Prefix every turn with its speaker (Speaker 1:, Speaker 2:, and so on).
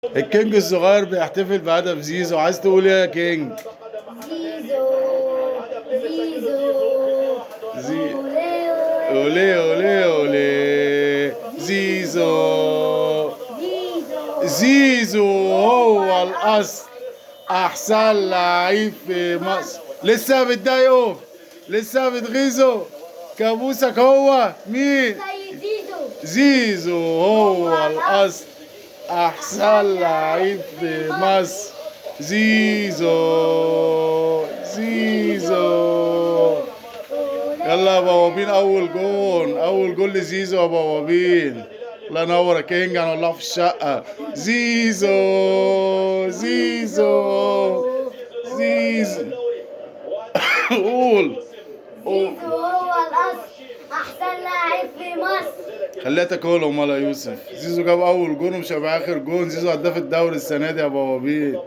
Speaker 1: الكينج الصغير بيحتفل بهدف زيزو، عايز تقول ايه يا كينج؟
Speaker 2: زيزو زيزو
Speaker 1: زي
Speaker 2: أولي
Speaker 1: اولي اولي
Speaker 2: أولي
Speaker 1: اولي زيزو.
Speaker 2: زيزو
Speaker 1: زيزو هو الاصل، احسن لعيب في مصر. لسه بتضايقه، لسه بتغيظه. كابوسك هو مين؟
Speaker 2: زي زيزو
Speaker 1: زيزو هو الاصل، احسن لعيب في مصر. زيزو زيزو. يلا يا بوابين، اول جون، اول جول لزيزو يا بوابين. الله ينور يا كينج، هنولعه في الشقه. زيزو زيزو زيزو. قول قول.
Speaker 2: زيزو هو الأصل، أحسن لاعب في مصر.
Speaker 1: خليها تاكل امال يا يوسف. زيزو جاب اول جون ومش هيبقى اخر جون. زيزو هداف الدوري السنه دي يا بوابين.